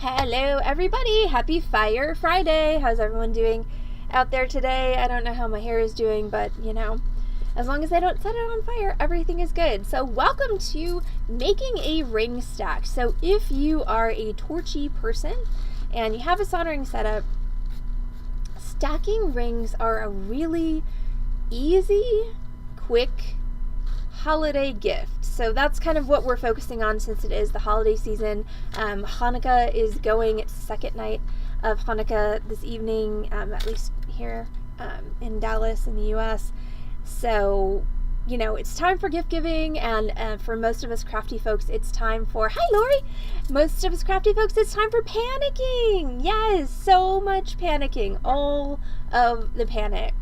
Hello everybody, happy Fire Friday. How's everyone doing out there today? I don't know how my hair is doing, but you know, as long as I don't set it on fire, everything is good. So welcome to making a ring stack. So if you are a torchy person and you have a soldering setup, stacking rings are a really easy, quick holiday gift. So that's kind of what we're focusing on since it is the holiday season. Hanukkah is going, it's the second night of Hanukkah this evening, at least here in Dallas in the US. So, you know, it's time for gift giving, and for most of us crafty folks, it's time for, hi Lori! Most of us crafty folks, it's time for panicking! Yes, so much panicking. All of the panic.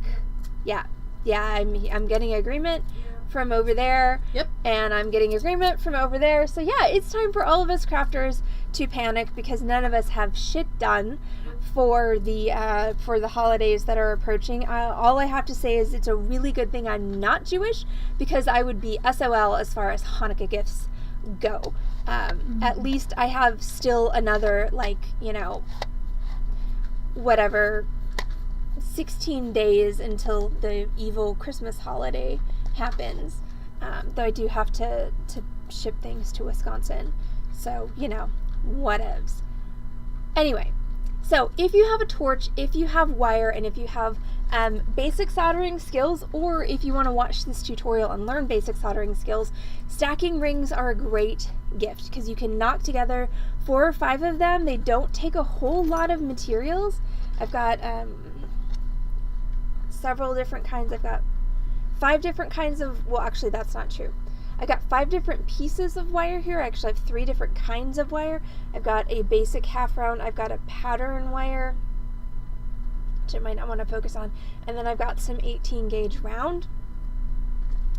Yeah, I'm getting agreement from over there. Yep. And I'm getting agreement from over there. So yeah, it's time for all of us crafters to panic because none of us have shit done for the holidays that are approaching. All I have to say is it's a really good thing I'm not Jewish because I would be SOL as far as Hanukkah gifts go. At least I have still another, like, you know, whatever, 16 days until the evil Christmas holiday happens, though I do have to ship things to Wisconsin, so you know, whatevs. Anyway, so if you have a torch, if you have wire, and if you have basic soldering skills, or if you want to watch this tutorial and learn basic soldering skills, stacking rings are a great gift because you can knock together 4 or 5 of them. They don't take a whole lot of materials. I've got several different kinds. I've got 5 different kinds of, well, actually that's not true. I've got 5 different pieces of wire here. I actually have 3 different kinds of wire. I've got a basic half round, I've got a pattern wire, which I might not want to focus on, and then I've got some 18 gauge round.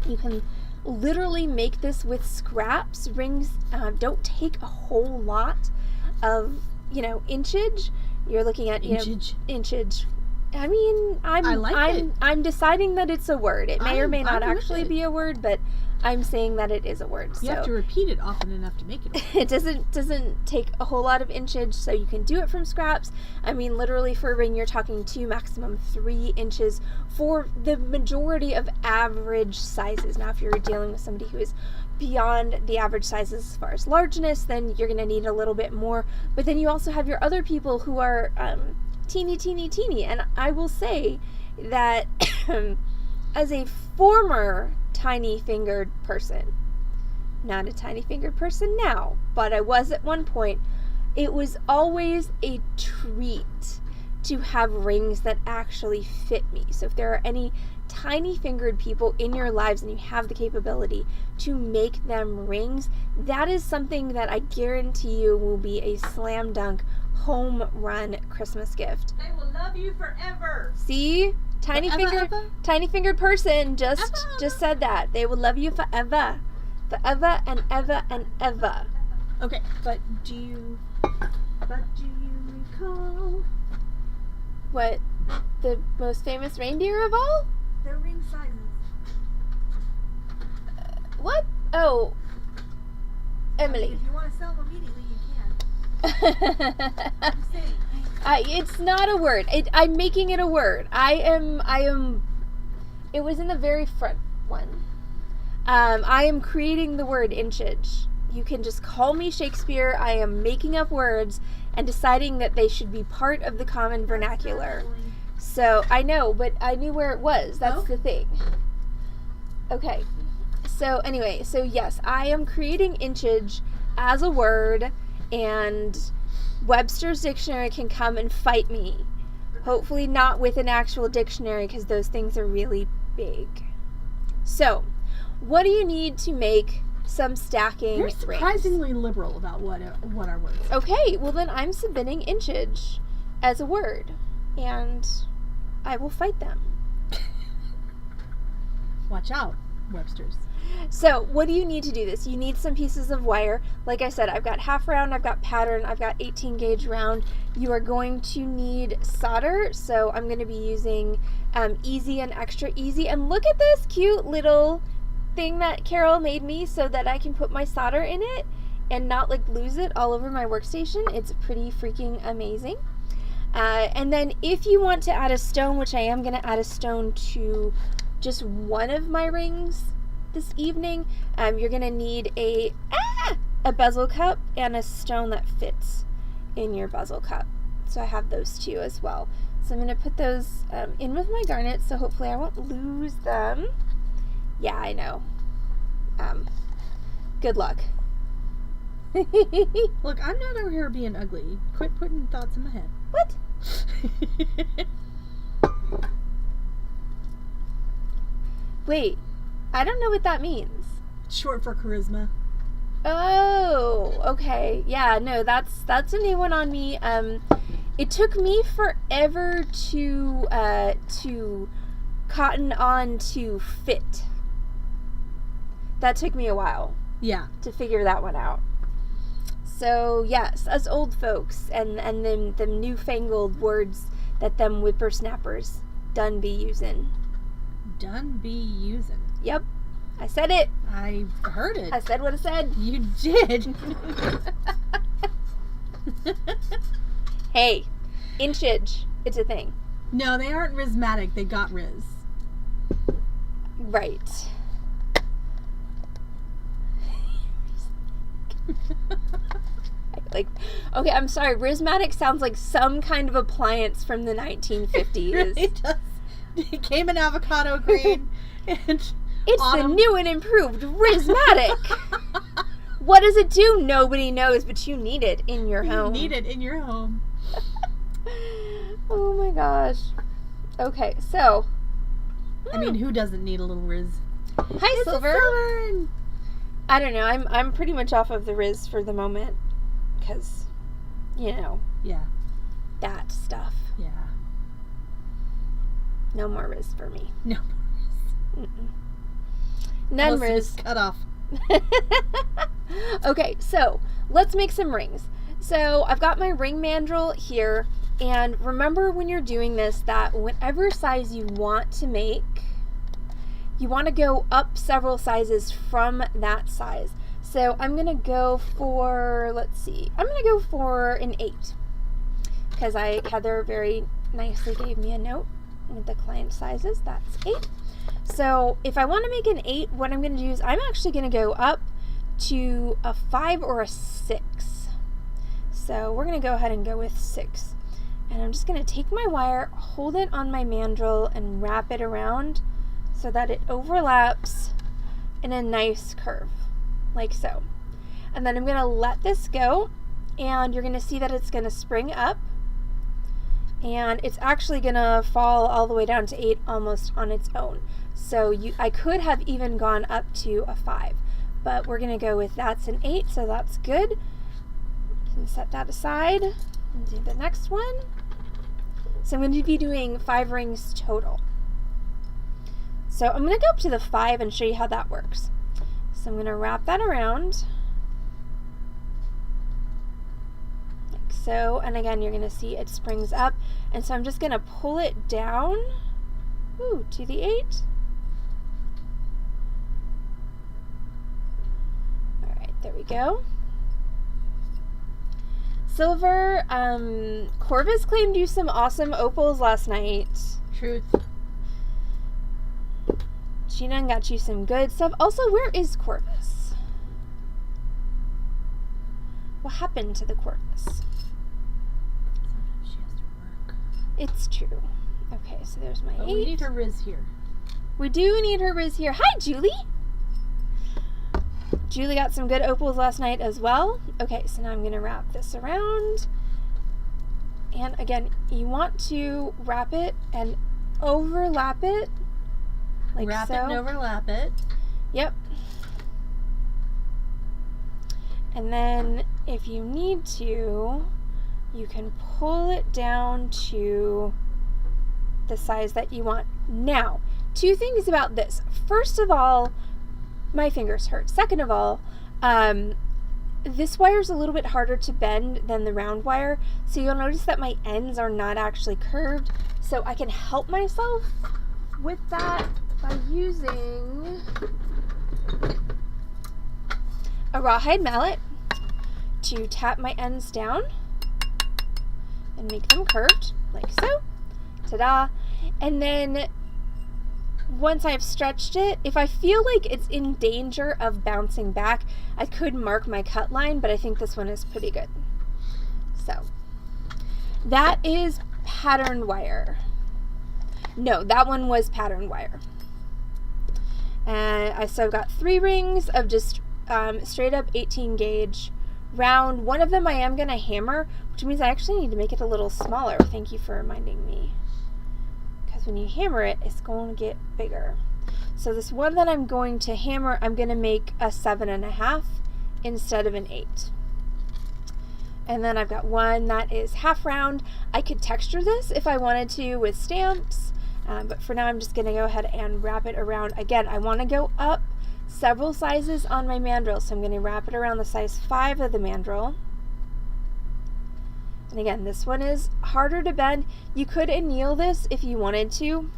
You can literally make this with scraps. Rings don't take a whole lot of, you know, inchage. You're looking at, you know, inchage. I mean, I'm deciding that it's a word. It may or may not actually be a word, but I'm saying that it is a word. You have to repeat it often enough to make it a word. It doesn't take a whole lot of inchage, so you can do it from scraps. I mean, literally for a ring, you're talking 2, maximum 3 inches for the majority of average sizes. Now, if you're dealing with somebody who is beyond the average sizes as far as largeness, then you're going to need a little bit more. But then you also have your other people who are teeny, and I will say that as a former tiny fingered person, not a tiny fingered person now, but I was at one point, it was always a treat to have rings that actually fit me. So if there are any tiny fingered people in your lives and you have the capability to make them rings, that is something that I guarantee you will be a slam dunk home run Christmas gift. They will love you forever. See? Tiny fingered person just said that. They will love you forever. Forever and ever and ever. Okay, but do you recall what the most famous reindeer of all? Their ring sizes. What? Oh, Emily. If you want to sell them immediately, you can. I'm saying. It's not a word. I'm making it a word. I am. It was in the very front one. I am creating the word inchage. You can just call me Shakespeare. I am making up words and deciding that they should be part of the common vernacular. So I know, but I knew where it was. That's the thing. Okay. So anyway, so yes, I am creating inchage as a word, and Webster's dictionary can come and fight me. Hopefully not with an actual dictionary, because those things are really big. So, what do you need to make some stacking You're rings? surprisingly liberal about what our words are. Okay, well then I'm submitting inchage as a word, and I will fight them. Watch out, Webster's. So what do you need to do this? You need some pieces of wire. Like I said, I've got half round, I've got pattern, I've got 18 gauge round. You are going to need solder, so I'm going to be using easy and extra easy. And look at this cute little thing that Carol made me so that I can put my solder in it. and not like lose it all over my workstation. It's pretty freaking amazing. And then if you want to add a stone, which I am going to add a stone to just one of my rings this evening, you're going to need a bezel cup and a stone that fits in your bezel cup. So I have those two as well. So I'm going to put those in with my garnets, so hopefully I won't lose them. Yeah, I know. Good luck. Look, I'm not over here being ugly. Quit putting thoughts in my head. What? Wait, I don't know what that means. Short for charisma. Oh, okay. Yeah, no, that's a new one on me. It took me forever to cotton on to fit. That took me a while. Yeah. To figure that one out. So yes, us old folks and them newfangled words that them whippersnappers done be using. Done be using. Yep. I said it. I heard it. I said what I said. You did. Hey, inchage. It's a thing. No, they aren't rhismatic. They got riz. Right. Like, okay, I'm sorry. Rhismatic sounds like some kind of appliance from the 1950s. It really does. It came in avocado green. And it's autumn. the new and improved Rhismatic. What does it do? Nobody knows, but you need it in your home. You need it in your home. Oh my gosh. Okay, so. I mean, who doesn't need a little riz? Hi, Silver. I don't know. I'm pretty much off of the riz for the moment. Because, you know. Yeah. That stuff. Yeah. No more riz for me. No more riz. None riz. Cut off. Okay, so let's make some rings. So I've got my ring mandrel here, and remember when you're doing this that whatever size you want to make, you want to go up several sizes from that size. So I'm going to go for, let's see, I'm going to go for an 8 because Heather very nicely gave me a note with the client sizes. That's 8. So if I want to make an 8, what I'm going to do is I'm actually going to go up to a 5 or a 6. So we're going to go ahead and go with 6. And I'm just going to take my wire, hold it on my mandrel, and wrap it around so that it overlaps in a nice curve, like so. And then I'm going to let this go, and you're going to see that it's going to spring up. And it's actually going to fall all the way down to 8 almost on its own. So I could have even gone up to a 5, but we're going to go with that's an 8, so that's good. You can set that aside and do the next one. So I'm going to be doing 5 rings total. So I'm going to go up to the 5 and show you how that works. So I'm going to wrap that around. Like so. And again, you're going to see it springs up. And so I'm just going to pull it down to the 8. All right, there we go. Silver, Corvus claimed you some awesome opals last night. Truth. She done got you some good stuff. Also, where is Corvus? What happened to the Corvus? Sometimes she has to work. It's true. Okay, so there's my 8. We need her riz here. We do need her riz here. Hi, Julie! Julie got some good opals last night as well. Okay, so now I'm going to wrap this around. And again, you want to wrap it and overlap it. Like wrap so. it and overlap it. Yep. And then if you need to, you can pull it down to the size that you want. Now, 2 things about this. First of all, my fingers hurt. Second of all, this wire is a little bit harder to bend than the round wire, so you'll notice that my ends are not actually curved. So I can help myself with that by using a rawhide mallet. to tap my ends down and make them curved, like so. Ta-da! And then once I've stretched it, if I feel like it's in danger of bouncing back, I could mark my cut line, but I think this one is pretty good. So that is patterned wire. No, that one was patterned wire. And so I've got 3 rings of just straight up 18 gauge round. One of them I am going to hammer, which means I actually need to make it a little smaller. Thank you for reminding me. Because when you hammer it, it's going to get bigger. So this one that I'm going to hammer, I'm going to make a 7.5 instead of an 8. And then I've got one that is half round. I could texture this if I wanted to with stamps, but for now I'm just going to go ahead and wrap it around. Again, I want to go up several sizes on my mandrel, so I'm going to wrap it around the size 5 of the mandrel. And again, this one is harder to bend. You could anneal this if you wanted to.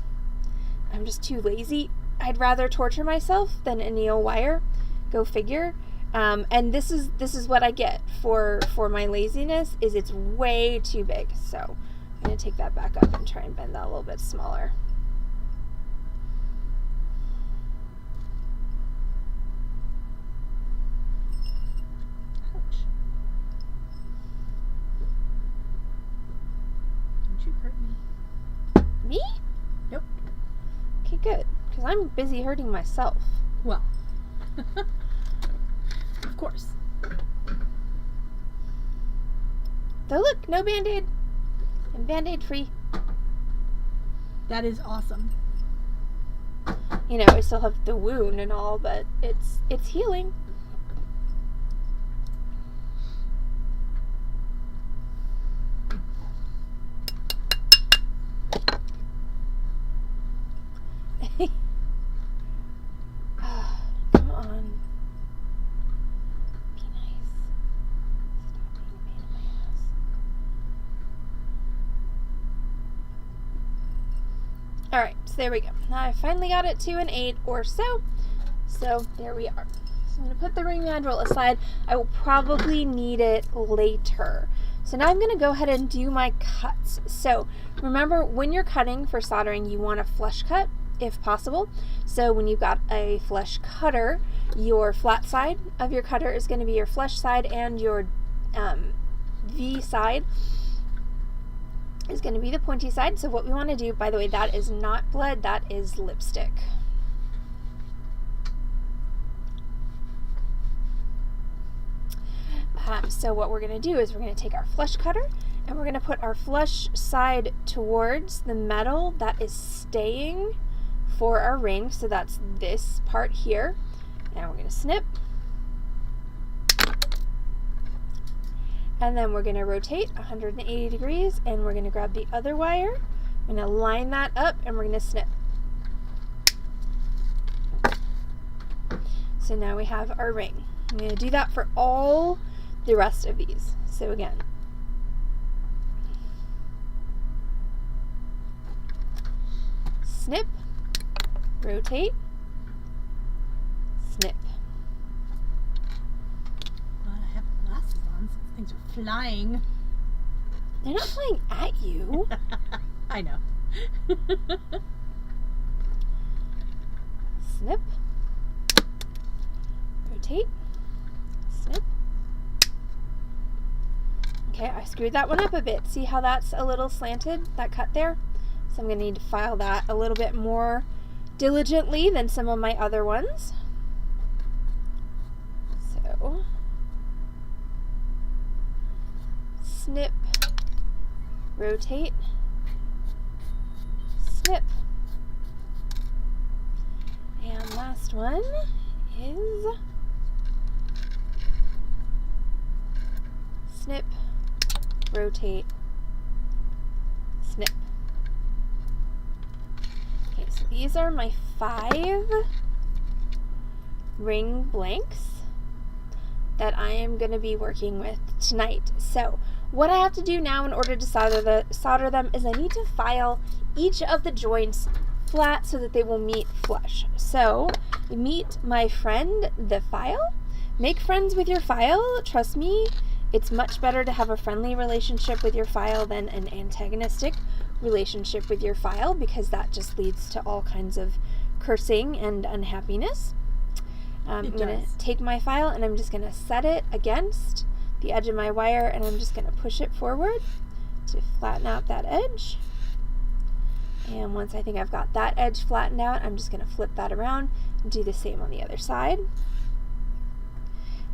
I'm just too lazy. I'd rather torture myself than anneal wire. Go figure. And this is what I get for my laziness, is it's way too big. So I'm going to take that back up and try and bend that a little bit smaller. Ouch. Don't you hurt me. Me? Nope. Okay, good. Because I'm busy hurting myself. Well. Of course. So look, no Band-Aid. I'm Band-Aid free. That is awesome. You know, I still have the wound and all, but it's healing. Come on. Be nice. Stop being a pain in my ass. Alright, so there we go. Now I finally got it to an 8 or so. So there we are. So I'm going to put the ring mandrel aside. I will probably need it later. So now I'm going to go ahead and do my cuts. So remember, when you're cutting for soldering, you want a flush cut if possible. So when you've got a flush cutter, your flat side of your cutter is going to be your flush side, and your V side is going to be the pointy side. So what we want to do, by the way, that is not blood, that is lipstick. So what we're going to do is we're going to take our flush cutter and we're going to put our flush side towards the metal that is staying for our ring. So that's this part here. And we're going to snip. And then we're going to rotate 180 degrees and we're going to grab the other wire. I'm going to line that up and we're going to snip. So now we have our ring. I'm going to do that for all the rest of these. So again, snip, rotate, snip. Glad I have glasses on, so things are flying. They're not flying at you. I know. Snip, rotate, snip. Okay, I screwed that one up a bit. See how that's a little slanted, that cut there? So I'm going to need to file that a little bit more diligently than some of my other ones. So, snip, rotate, snip. And last one is snip, rotate, snip. Okay, so these are my 5 ring blanks that I am going to be working with tonight. So what I have to do now in order to solder them is I need to file each of the joints flat so that they will meet flush. So meet my friend, the file. Make friends with your file. Trust me, It's much better to have a friendly relationship with your file than an antagonistic relationship with your file, because that just leads to all kinds of cursing and unhappiness. I'm going to take my file and I'm just going to set it against the edge of my wire, and I'm just going to push it forward to flatten out that edge. And once I think I've got that edge flattened out, I'm just going to flip that around and do the same on the other side.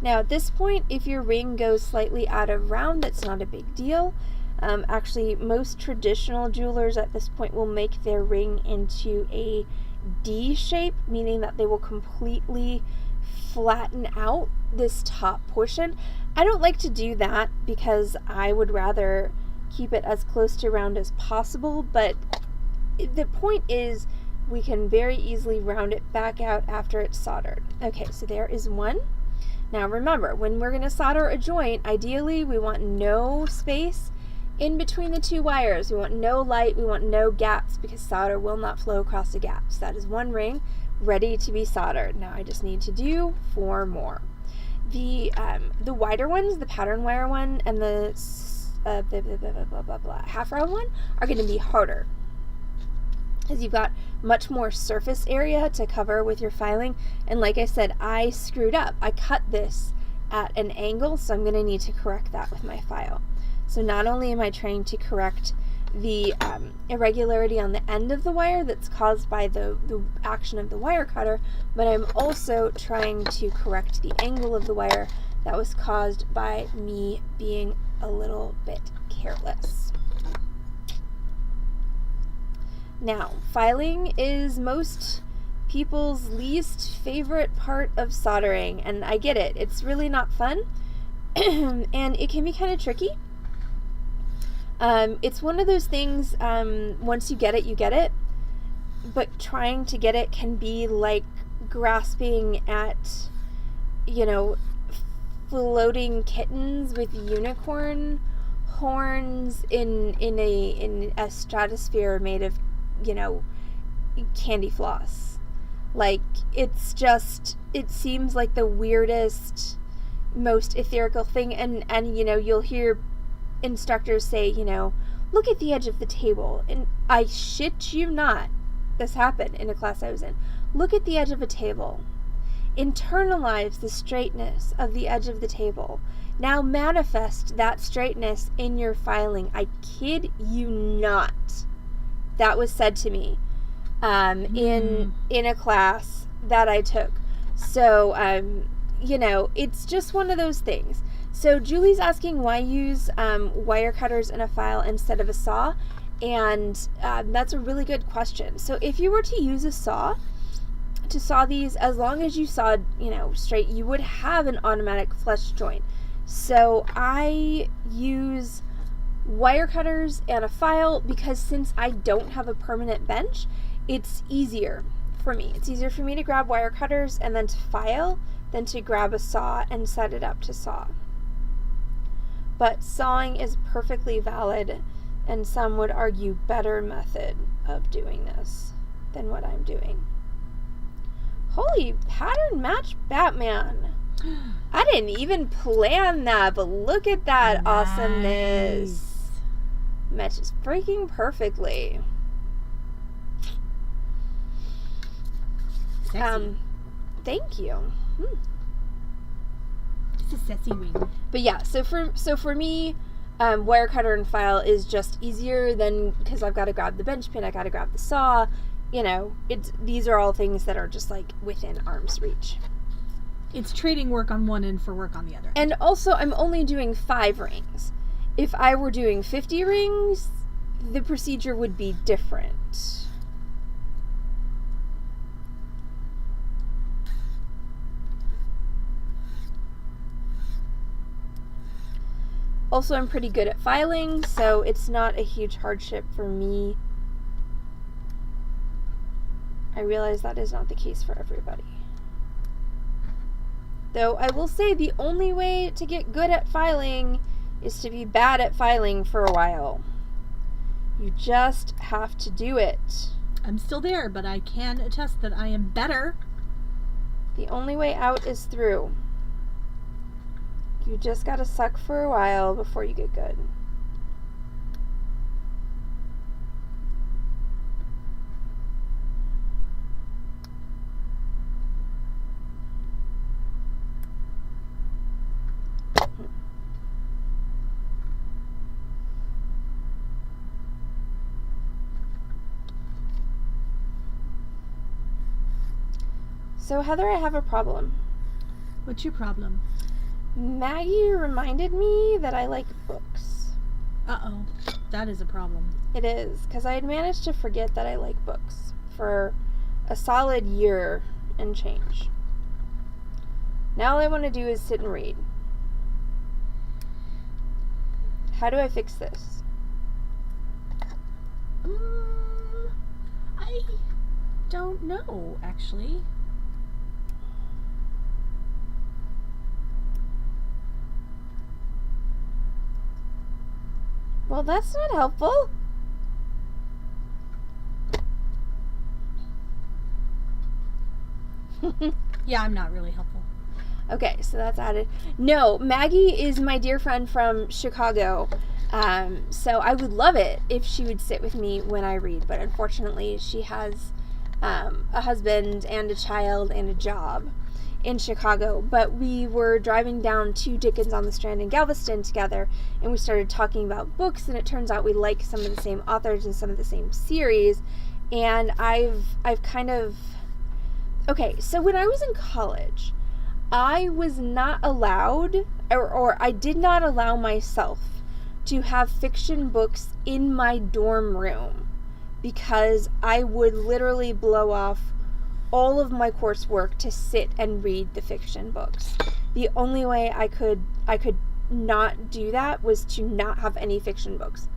Now at this point, if your ring goes slightly out of round, that's not a big deal. Actually, most traditional jewelers at this point will make their ring into a D shape, meaning that they will completely flatten out this top portion. I don't like to do that because I would rather keep it as close to round as possible, but the point is we can very easily round it back out after it's soldered. Okay, so there is one. Now remember, when we're going to solder a joint, ideally we want no space in between the two wires. We want no light, we want no gaps, because solder will not flow across the gaps. That is one ring ready to be soldered. Now I just need to do 4 more. The wider ones, the pattern wire one and the half round one, are going to be harder, because you've got much more surface area to cover with your filing. And like I said, I screwed up. I cut this at an angle, so I'm going to need to correct that with my file. So not only am I trying to correct the irregularity on the end of the wire that's caused by the action of the wire cutter, but I'm also trying to correct the angle of the wire that was caused by me being a little bit careless. Now, filing is most people's least favorite part of soldering, and I get it. It's really not fun, and it can be kind of tricky. It's one of those things, once you get it, you get it, but trying to get it can be like grasping at, floating kittens with unicorn horns in a stratosphere made of, candy floss. Like, it seems like the weirdest, most ethereal thing, and you'll hear instructors say, look at the edge of the table, and I shit you not, this happened in a class I was in. Look at the edge of a table. Internalize the straightness of the edge of the table. Now manifest that straightness in your filing. I kid you not. That was said to me in a class that I took. So, it's just one of those things. So Julie's asking why use wire cutters in a file instead of a saw, and that's a really good question. So if you were to use a saw to saw these, as long as you sawed, straight, you would have an automatic flush joint. So I use wire cutters and a file because since I don't have a permanent bench, it's easier for me. It's easier for me to grab wire cutters and then to file than to grab a saw and set it up to saw. But sawing is perfectly valid, and some would argue better method of doing this than what I'm doing. Holy pattern match Batman. I didn't even plan that, but look at that awesomeness. Matches freaking perfectly. Sexy. Thank you. It's a sexy ring. But yeah, so for me, wire cutter and file is just easier than, because I've got to grab the bench pin, I got to grab the saw. These are all things that are just like within arm's reach. It's trading work on one end for work on the other. And also, I'm only doing 5 rings. If I were doing 50 rings, the procedure would be different. Also, I'm pretty good at filing, so it's not a huge hardship for me. I realize that is not the case for everybody. Though I will say the only way to get good at filing is to be bad at filing for a while. You just have to do it. I'm still there, but I can attest that I am better. The only way out is through. You just gotta suck for a while before you get good. So, Heather, I have a problem. What's your problem? Maggie reminded me that I like books. Uh-oh. That is a problem. It is, because I had managed to forget that I like books for a solid year and change. Now all I want to do is sit and read. How do I fix this? I don't know, actually. Well, that's not helpful. Yeah, I'm not really helpful. Okay, so that's added. No, Maggie is my dear friend from Chicago. So I would love it if she would sit with me when I read, but unfortunately she has a husband and a child and a job in Chicago. But we were driving down to Dickens on the Strand in Galveston together, and we started talking about books, and it turns out we like some of the same authors and some of the same series. And I've kind of... Okay, so when I was in college, I was not allowed, or I did not allow myself to have fiction books in my dorm room because I would literally blow off all of my coursework to sit and read the fiction books. The only way I could not do that was to not have any fiction books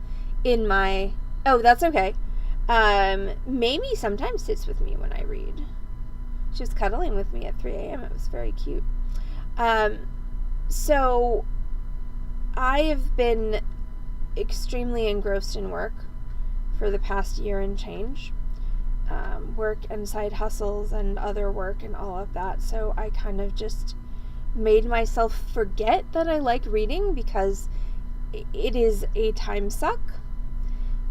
in my... Oh, that's okay. Mamie sometimes sits with me when I read. She was cuddling with me at 3 a.m. It was very cute. So I have been extremely engrossed in work for the past year and change. Work and side hustles and other work and all of that. So I kind of just made myself forget that I like reading because it is a time suck.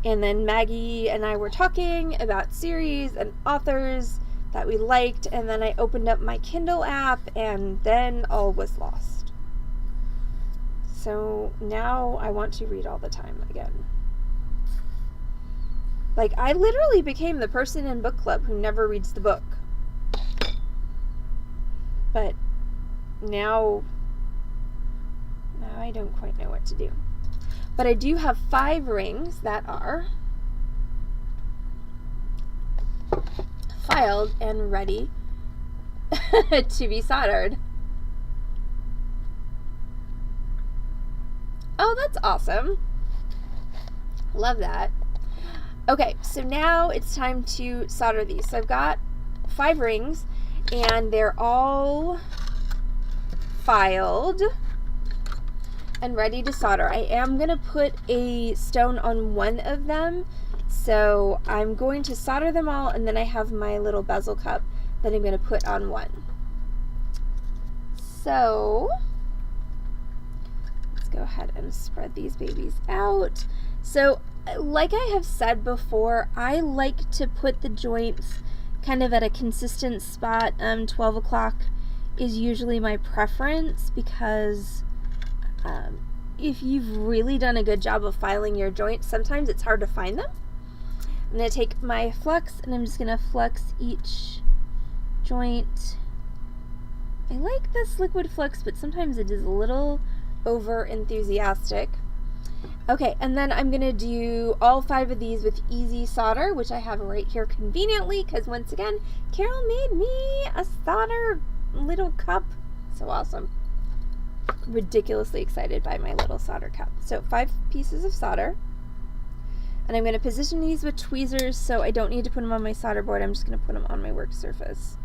And then Maggie and I were talking about series and authors that we liked, and then I opened up my Kindle app, and then all was lost. So now I want to read all the time again. Like, I literally became the person in book club who never reads the book. But now I don't quite know what to do. But I do have 5 rings that are filed and ready to be soldered. Oh, that's awesome. Love that. Okay, so now it's time to solder these. So I've got 5 rings, and they're all filed and ready to solder. I am going to put a stone on one of them, so I'm going to solder them all, and then I have my little bezel cup that I'm going to put on one. So let's go ahead and spread these babies out. So like I have said before, I like to put the joints kind of at a consistent spot. 12 o'clock is usually my preference because if you've really done a good job of filing your joints, sometimes it's hard to find them. I'm going to take my flux and I'm just going to flux each joint. I like this liquid flux, but sometimes it is a little over enthusiastic. Okay, and then I'm going to do all 5 of these with easy solder, which I have right here conveniently, because once again, Carol made me a solder little cup. So awesome. Ridiculously excited by my little solder cup. So 5 pieces of solder. And I'm going to position these with tweezers, so I don't need to put them on my solder board. I'm just going to put them on my work surface.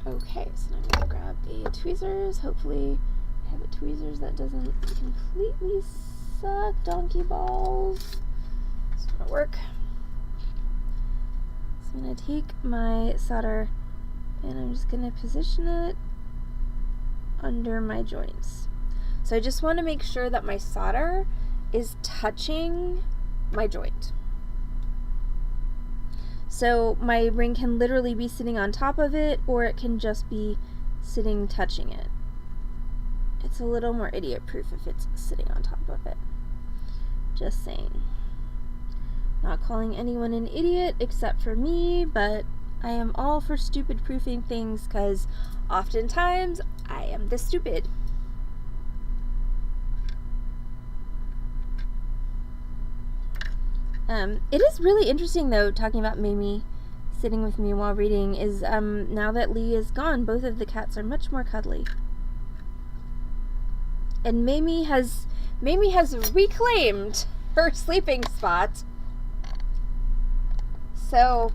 Okay, so now I'm going to grab a tweezers. Hopefully I have a tweezers that doesn't completely suck. Donkey balls. It's gonna work. So I'm gonna take my solder and I'm just gonna position it under my joints. So I just want to make sure that my solder is touching my joint. So my ring can literally be sitting on top of it, or it can just be sitting touching it. It's a little more idiot proof if it's sitting on top of it. Just saying. Not calling anyone an idiot except for me, but I am all for stupid proofing things because oftentimes I am the stupid. It is really interesting though, talking about Mamie sitting with me while reading, is now that Lee is gone, both of the cats are much more cuddly. And Mamie has reclaimed her sleeping spot. So,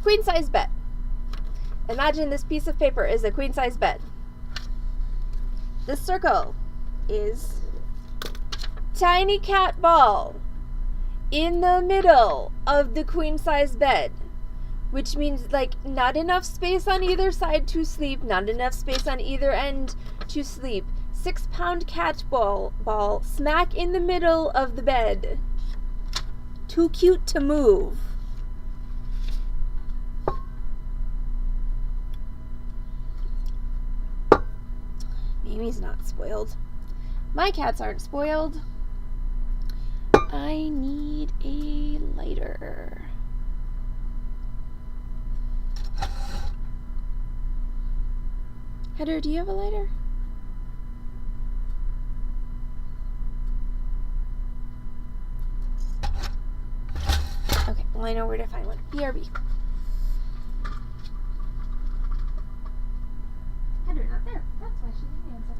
queen size bed. Imagine this piece of paper is a queen size bed. This circle is tiny cat ball in the middle of the queen size bed, which means like not enough space on either side to sleep, not enough space on either end to sleep. 6-pound cat ball smack in the middle of the bed. Too cute to move. Mamie's not spoiled. My cats aren't spoiled. I need a lighter. Heather, do you have a lighter? Okay, well I know where to find one. BRB. Heather, not there. That's why she didn't answer.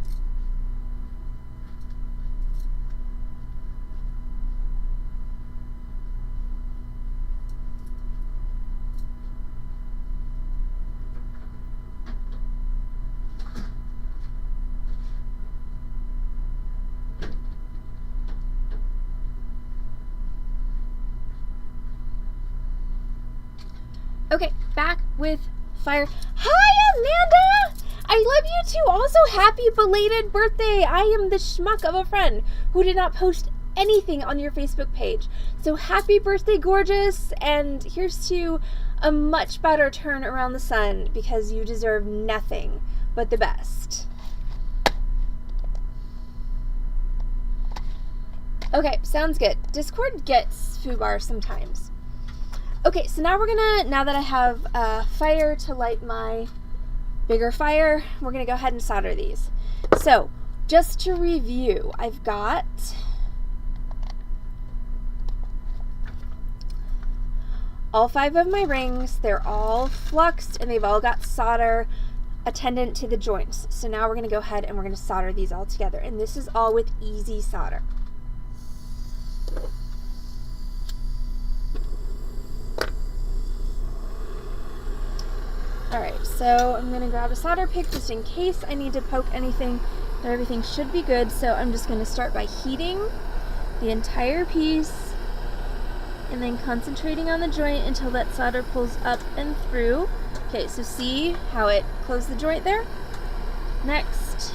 Okay, back with fire. Hi, Amanda! I love you too. Also, happy belated birthday. I am the schmuck of a friend who did not post anything on your Facebook page. So happy birthday, gorgeous. And here's to a much better turn around the sun because you deserve nothing but the best. Okay, sounds good. Discord gets foobar sometimes. Okay, so now now that I have fire to light my bigger fire, we're gonna go ahead and solder these. So, just to review, I've got all 5 of my rings. They're all fluxed and they've all got solder attendant to the joints. So now we're gonna go ahead and we're gonna solder these all together. And this is all with easy solder. Alright, so I'm going to grab a solder pick just in case I need to poke anything, but everything should be good. So I'm just going to start by heating the entire piece and then concentrating on the joint until that solder pulls up and through. Okay, so see how it closed the joint there? Next.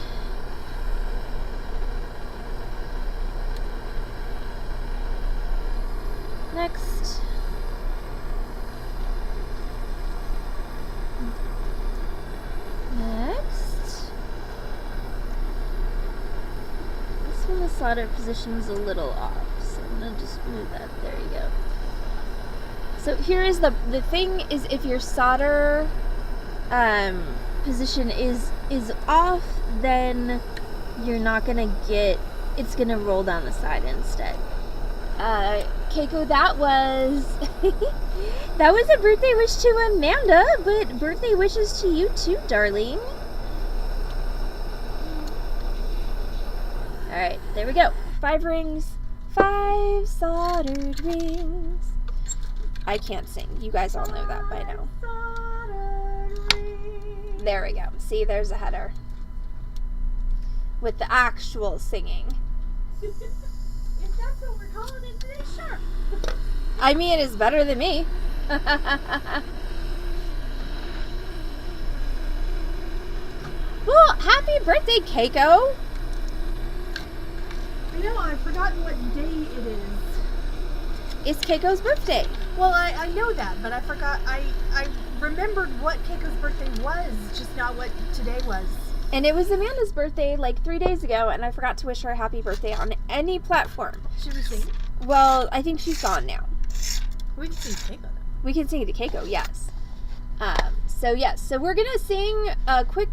Next. Next. This one, the solder position is a little off, so I'm gonna just move that. There you go. So here is the thing is, if your solder position is off, then you're not gonna get, it's gonna roll down the side instead. Keiko, that was that was a birthday wish to Amanda, but birthday wishes to you too, darling. Alright, there we go. 5 rings, 5 soldered rings. I can't sing. You guys all know that by now. There we go. See, there's a header. With the actual singing. If that's what we're calling it today, sure. I mean, it's better than me. Well, happy birthday, Keiko. I know, I've forgotten what day it is. It's Keiko's birthday. Well, I know that, but I forgot. I remembered what Keiko's birthday was, just not what today was. And it was Amanda's birthday like 3 days ago, and I forgot to wish her a happy birthday on any platform. Should we sing? Well, I think she's gone now. We can sing Keiko, though. We can sing it to Keiko, yes. So we're going to sing a quick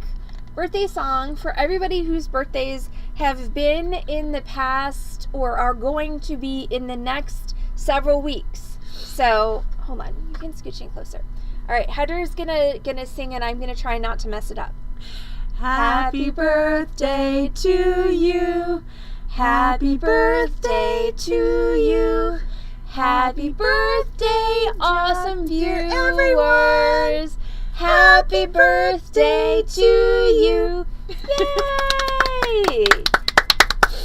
birthday song for everybody whose birthdays have been in the past or are going to be in the next several weeks. So, hold on, you can scooch in closer. All right, Heather's gonna sing, and I'm gonna try not to mess it up. Happy birthday to you. Happy birthday to you. Happy birthday, awesome viewers. Happy birthday to you. Yay!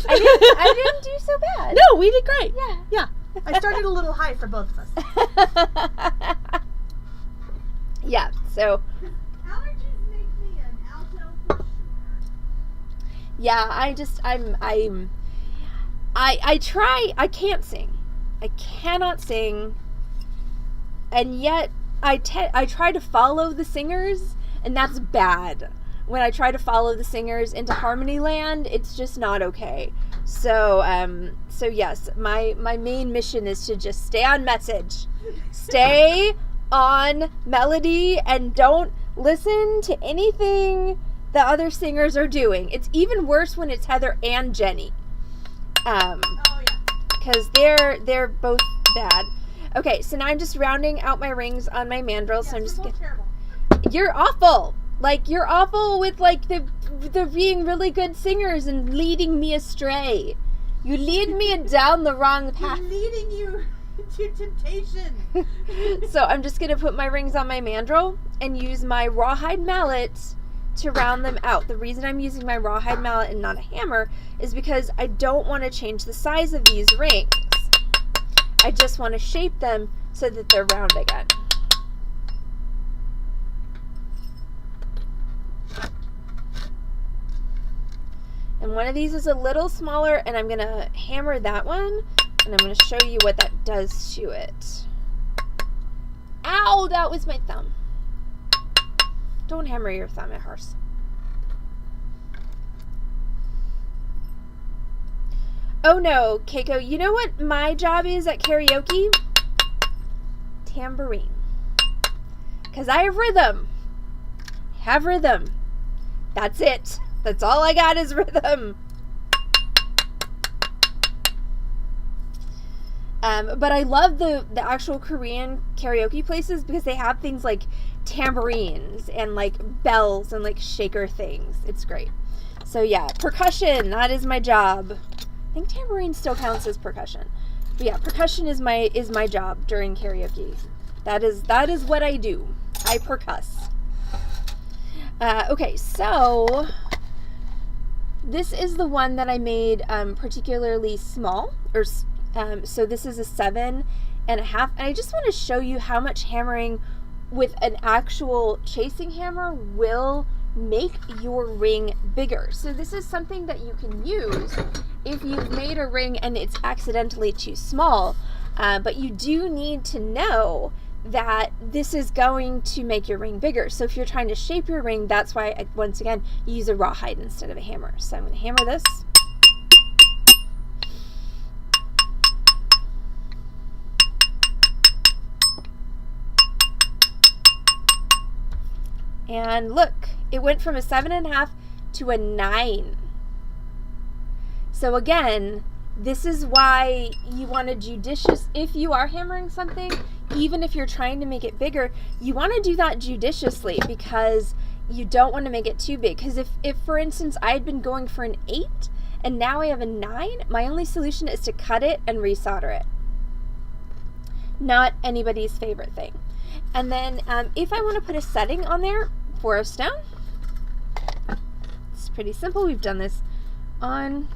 I didn't do so bad. No, we did great. Yeah. Yeah. I started a little high for both of us. Yeah, so Allergies make me an alto for sure. yeah, I can't sing. I cannot sing. And yet I try to follow the singers, and that's bad. When I try to follow the singers into Harmony Land, it's just not okay. So yes, my main mission is to just stay on message. Stay on melody and don't listen to anything the other singers are doing. It's even worse when it's Heather and Jenny. Oh, yeah. Because they're both bad. Okay, so now I'm just rounding out my rings on my mandrel, so I'm just both terrible. You're awful. Like, you're awful with, like, the being really good singers and leading me astray. You lead me down the wrong path. I'm leading you to temptation. So I'm just going to put my rings on my mandrel and use my rawhide mallet to round them out. The reason I'm using my rawhide mallet and not a hammer is because I don't want to change the size of these rings. I just want to shape them so that they're round again. And one of these is a little smaller, and I'm going to hammer that one, and I'm going to show you what that does to it. Ow, that was my thumb. Don't hammer your thumb, it hurts. Oh no, Keiko, you know what my job is at karaoke? Tambourine. Because I have rhythm. That's it. That's all I got is rhythm. But I love the actual Korean karaoke places because they have things like tambourines and like bells and like shaker things. It's great. So yeah, percussion, that is my job. I think tambourine still counts as percussion. But yeah, percussion is my job during karaoke. That is what I do. I percuss. Okay, so this is the one that I made particularly small, so this is a 7.5, and I just want to show you how much hammering with an actual chasing hammer will make your ring bigger. So this is something that you can use if you've made a ring and it's accidentally too small, but you do need to know that this is going to make your ring bigger. So if you're trying to shape your ring, that's why, once again, you use a rawhide instead of a hammer. So I'm going to hammer this. And look, it went from a 7.5 to a 9. So again, this is why you want to judicious, if you are hammering something, even if you're trying to make it bigger, you want to do that judiciously because you don't want to make it too big. Because if for instance, I had been going for an 8 and now I have a 9, my only solution is to cut it and resolder it. Not anybody's favorite thing. And then if I want to put a setting on there, for a stone. It's pretty simple. We've done this on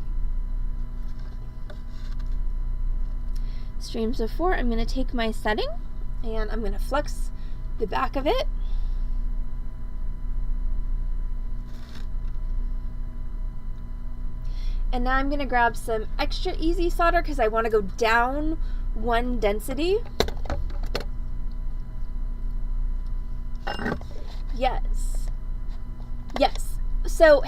streams before. I'm going to take my setting and I'm going to flux the back of it. And now I'm going to grab some extra easy solder because I want to go down one density. Yes. So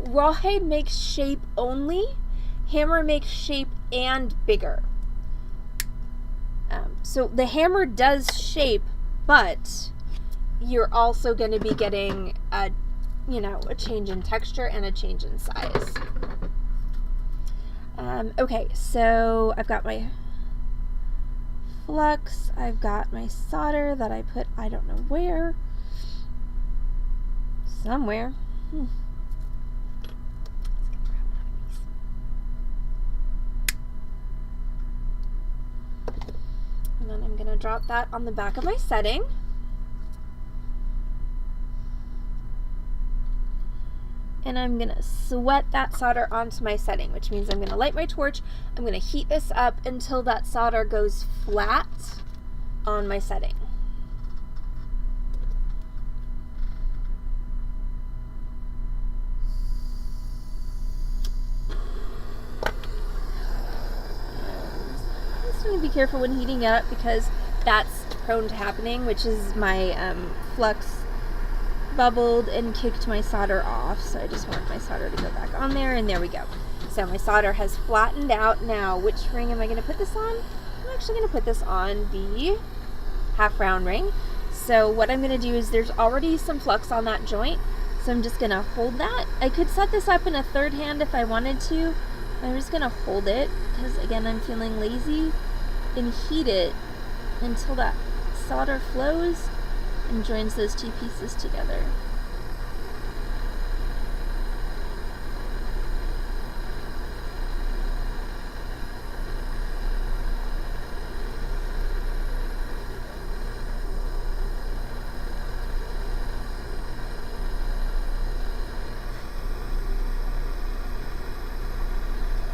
rawhide makes shape only. Hammer makes shape and bigger. So the hammer does shape, but you're also going to be getting a change in texture and a change in size. Okay, so I've got my flux, I've got my solder that I put, I don't know where, somewhere. And then I'm going to drop that on the back of my setting. And I'm going to sweat that solder onto my setting, which means I'm going to light my torch. I'm going to heat this up until that solder goes flat on my setting. Just want to be careful when heating it up because that's prone to happening, which is my flux bubbled and kicked my solder off, so I just want my solder to go back on there, and there we go. So my solder has flattened out. Now, which ring am I going to put this on? I'm actually going to put this on the half round ring. So what I'm going to do is there's already some flux on that joint, so I'm just going to hold that. I could set this up in a third hand if I wanted to. I'm just going to hold it because, again, I'm feeling lazy, and heat it until that solder flows and joins those two pieces together.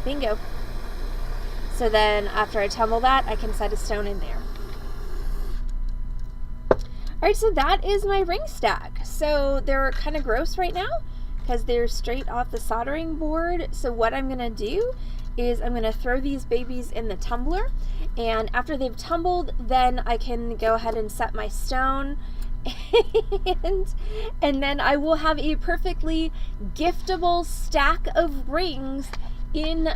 Bingo. So then after I tumble that, I can set a stone in there. Alright, so that is my ring stack. So they're kind of gross right now because they're straight off the soldering board. So what I'm going to do is I'm going to throw these babies in the tumbler, and after they've tumbled, then I can go ahead and set my stone, and then I will have a perfectly giftable stack of rings in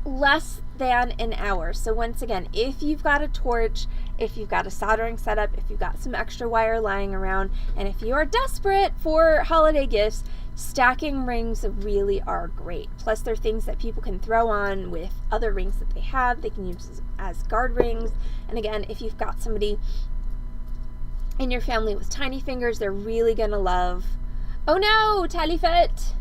less than an hour. So once again, if you've got a torch, if you've got a soldering setup, if you've got some extra wire lying around, and if you are desperate for holiday gifts, stacking rings really are great. Plus they're things that people can throw on with other rings that they have. They can use as guard rings. And again, if you've got somebody in your family with tiny fingers, they're really gonna love. Oh no, Talifet!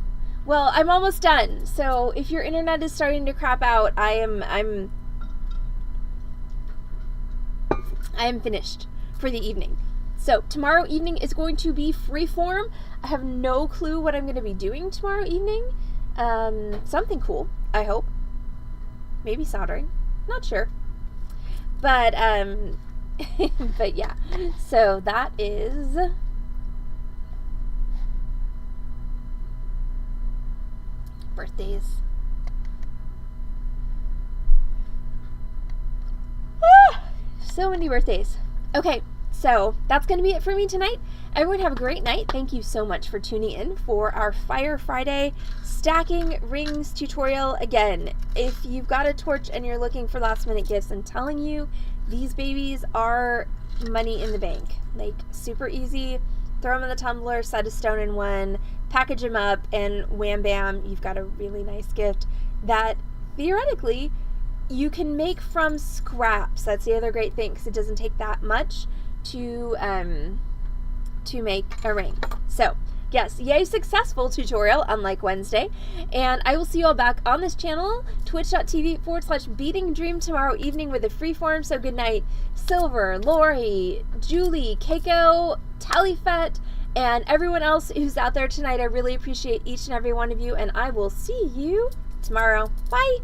Well, I'm almost done. So if your internet is starting to crap out, I am finished for the evening. So tomorrow evening is going to be freeform. I have no clue what I'm going to be doing tomorrow evening. Something cool, I hope. Maybe soldering. Not sure. But but yeah. So that is birthdays. So many birthdays. Okay, so that's going to be it for me tonight. Everyone have a great night. Thank you so much for tuning in for our Fire Friday stacking rings tutorial. Again, if you've got a torch and you're looking for last minute gifts, I'm telling you, these babies are money in the bank. Like, super easy. Throw them in the tumbler, set a stone in one, package them up, and wham bam, you've got a really nice gift that theoretically you can make from scraps. That's the other great thing, because it doesn't take that much to make a ring. So yes, yay successful tutorial, unlike Wednesday. And I will see you all back on this channel, twitch.tv/beading dream tomorrow evening with a freeform. So good night, Silver, Lori, Julie, Keiko, Talifet, And everyone else who's out there tonight, I really appreciate each and every one of you, and I will see you tomorrow. Bye!